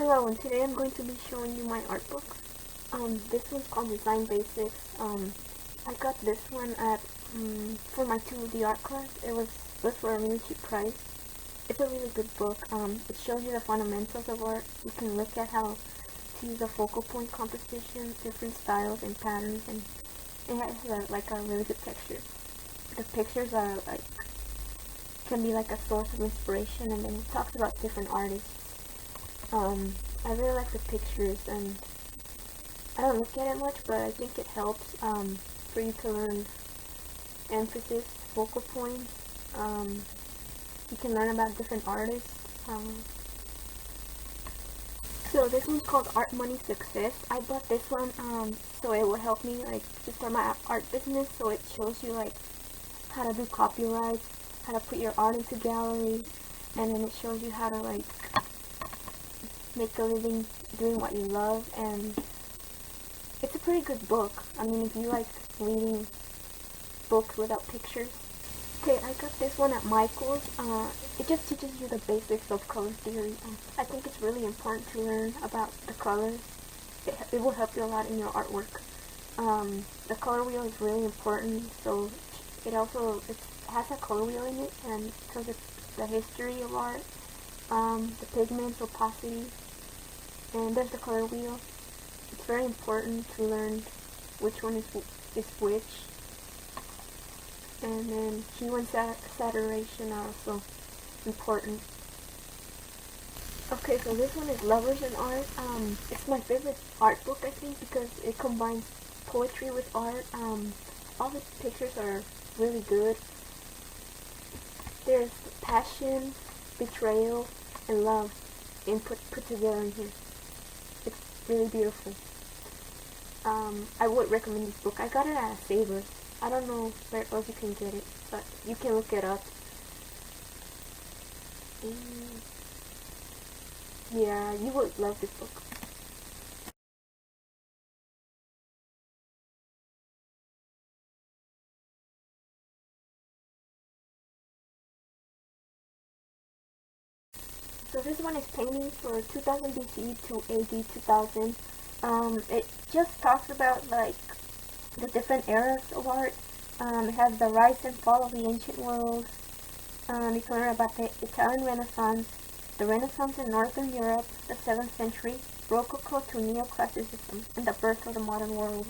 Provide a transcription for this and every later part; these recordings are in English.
Hello, and today I'm going to be showing you my art books. This one's called Design Basics. I got this one at for my 2D art class. It was for a really cheap price. It's a really good book. It shows you the fundamentals of art. You can look at how to use a focal point composition, different styles and patterns, and it has a really good texture. The pictures are can be like a source of inspiration, and then it talks about different artists. I really like the pictures, and I don't look at it much, but I think it helps for you to learn emphasis, focal points. You can learn about different artists. So this one's called Art Money Success. I bought this one so it will help me to start my art business. So it shows you how to do copyrights, how to put your art into galleries, and then it shows you how to make a living doing what you love. And it's a pretty good book. I mean, if you like reading books without pictures. Okay, I got this one at Michael's. It just teaches you the basics of color theory. I think it's really important to learn about the colors. It will help you a lot in your artwork. The color wheel is really important, so it has a color wheel in it, and because it's the history of art, the pigments, opacity, and there's the color wheel. It's very important to learn which one is which. And then hue and saturation are also important. Okay, so this one is Lovers in Art. It's my favorite art book, I think, because it combines poetry with art. All the pictures are really good. There's passion, betrayal, and love put together in here. It's really beautiful. I would recommend this book. I got it at a Savers. I don't know where else you can get it, but you can look it up. Yeah, you would love this book. So this one is painting for 2000 BC to AD 2000. It just talks about the different eras of art. It has the rise and fall of the ancient world. You can learn about the Italian Renaissance, the Renaissance in Northern Europe, the 7th century, Rococo to Neoclassicism, and the birth of the modern world.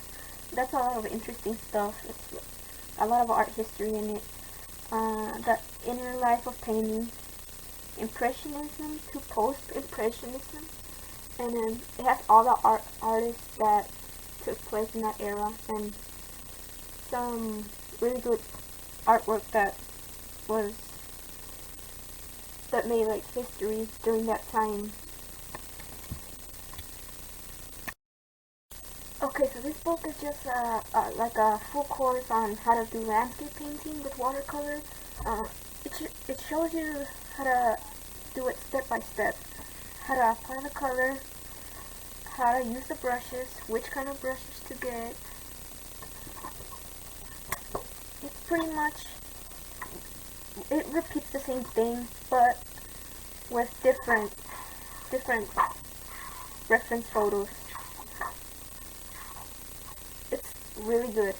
That's a lot of interesting stuff. It's a lot of art history in it. The inner life of painting, Impressionism to Post-Impressionism, and then it has all the artists that took place in that era, and some really good artwork that made history during that time. Okay, so this book is just a full course on how to do landscape painting with watercolor. It shows you how to do it step by step, how to apply the color, how to use the brushes, which kind of brushes to get. It's pretty much, it repeats the same thing, but with different reference photos. It's really good.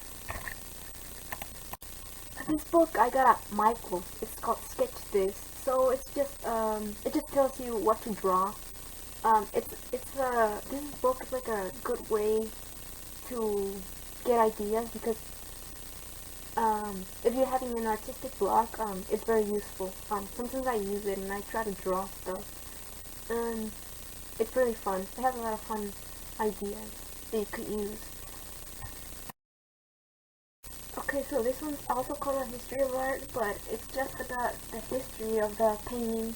This book I got at Michael's. It's called Sketch This. So it's just it just tells you what to draw. This book is a good way to get ideas, because if you're having an artistic block, it's very useful. Sometimes I use it and I try to draw stuff, and it's really fun. It has a lot of fun ideas that you could use. Okay, so this one's also called A History of Art, but it's just about the history of the painting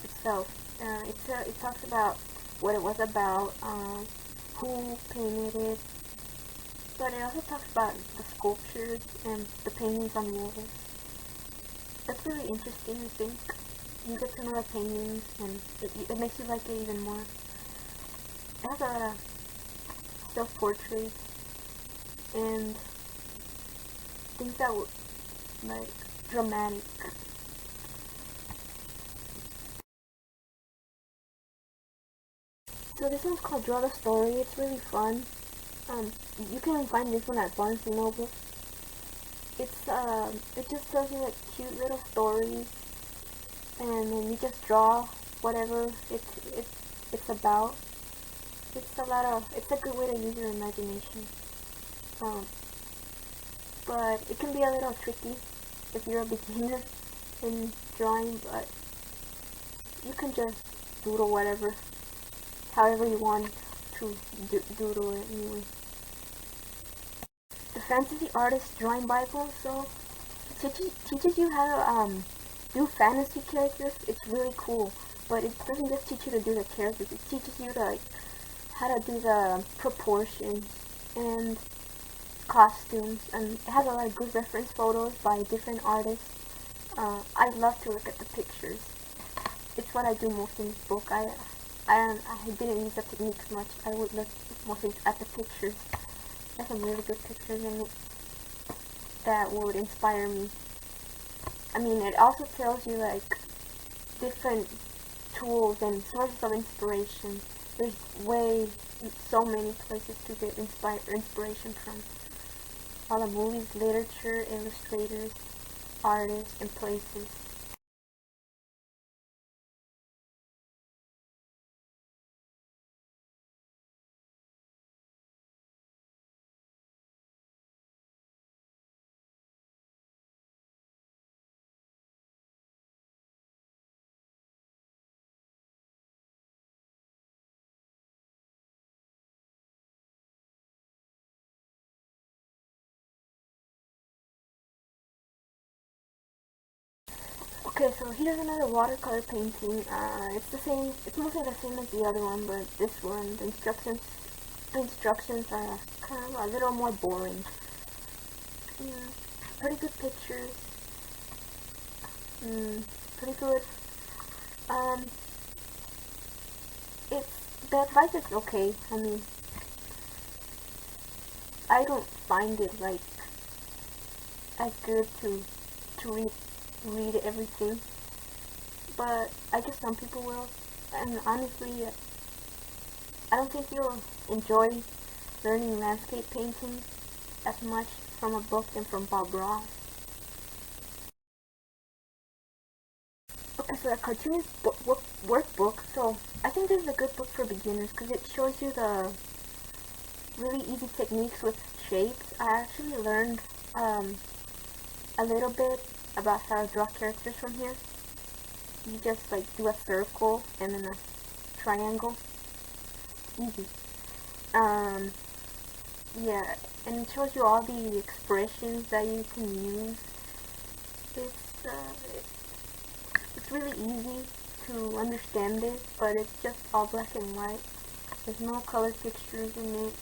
itself. It talks about what it was about, who painted it, but it also talks about the sculptures and the paintings on walls. That's really interesting, I think. You get to know the paintings, and it makes you like it even more. It has a lot of self-portraits and things that were dramatic. So this one's called Draw the Story. It's really fun. You can find this one at Barnes& and Noble. It just tells you like cute little stories, and then you just draw whatever it's about. It's a good way to use your imagination. But it can be a little tricky if you're a beginner in drawing, but you can just doodle however you want to doodle it anyway. The Fantasy Artist Drawing Bible, so it teaches you how to do fantasy characters. It's really cool, but it doesn't just teach you to do the characters, it teaches you to how to do the proportions and costumes, and it has a lot of good reference photos by different artists. I love to look at the pictures. It's what I do most in this book. I didn't use the techniques much. I would look mostly at the pictures. There's some really good pictures in it that would inspire me. I mean, it also tells you like different tools and sources of inspiration. There's so many places to get inspiration from. All the movies, literature, illustrators, artists, and places. Okay, so here's another watercolor painting. It's mostly the same as the other one, but this one, the instructions are kind of a little more boring. Yeah, pretty good pictures. Pretty good. Um, the advice is okay. I mean, I don't find it like as good to read everything, but I guess some people will. And honestly, I don't think you'll enjoy learning landscape painting as much from a book than from Bob Ross. Okay, so the Cartoonist workbook. So I think this is a good book for beginners because it shows you the really easy techniques with shapes. I actually learned a little bit about how to draw characters from here. You just like do a circle and then a triangle. Easy. Yeah, and it shows you all the expressions that you can use. It's really easy to understand this, but it's just all black and white. There's no color pictures in it.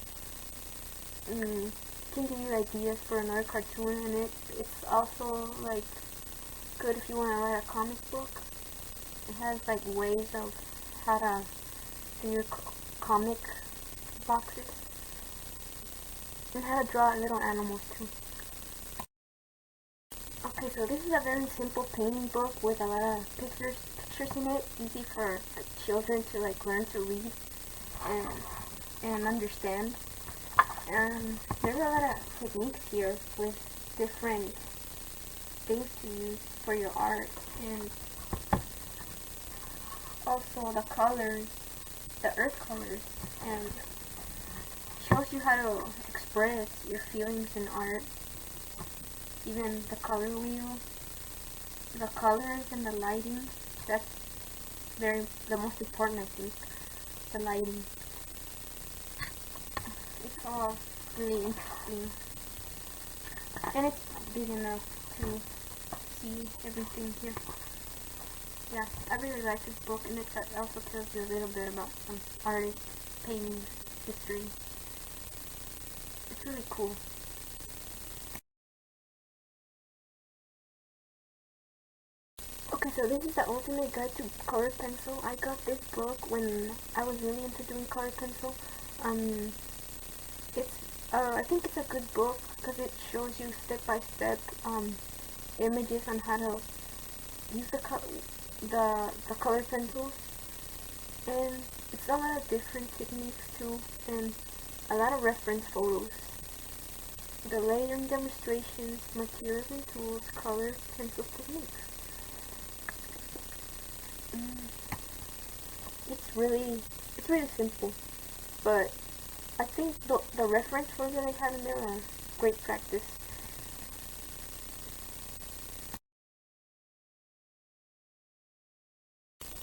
It can give you ideas for another cartoon, and it's also like good if you want to write a comic book. It has like ways of how to do your comic boxes and how to draw little animals too. Okay, so this is a very simple painting book with a lot of pictures in it, easy for children to like learn to read and understand. And there's a lot of techniques here with different things to use for your art, and also the colors, the earth colors, and shows you how to express your feelings in art. Even the color wheel, the colors and the lighting, that's the most important, I think, the lighting. It's all really interesting, and it's big enough to see everything here. Yeah, I really like this book, and it also tells you a little bit about some artist painting history. It's really cool. Okay, so this is the ultimate guide to color pencil. I got this book when I was really into doing color pencil. I think it's a good book because it shows you step by step images on how to use the color pencils, and It's a lot of different techniques too, and a lot of reference photos. The layering demonstrations, materials and tools, color, pencil techniques. It's really simple, but I think the reference photos that I have in there are great practice.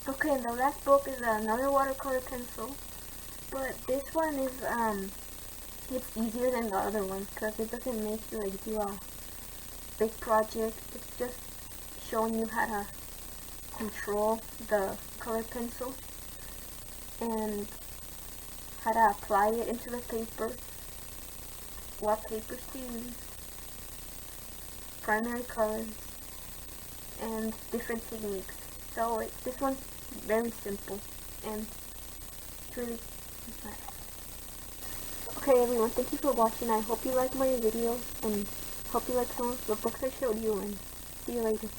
Okay, and the last book is another watercolor pencil, but this one is it's easier than the other one because it doesn't make you like do a big project. It's just showing you how to control the color pencil and how to apply it into the paper, what papers to use, primary colors, and different techniques. So this one's very simple and it's really nice. Okay everyone, thank you for watching. I hope you liked my video and hope you like some of the books I showed you, and see you later.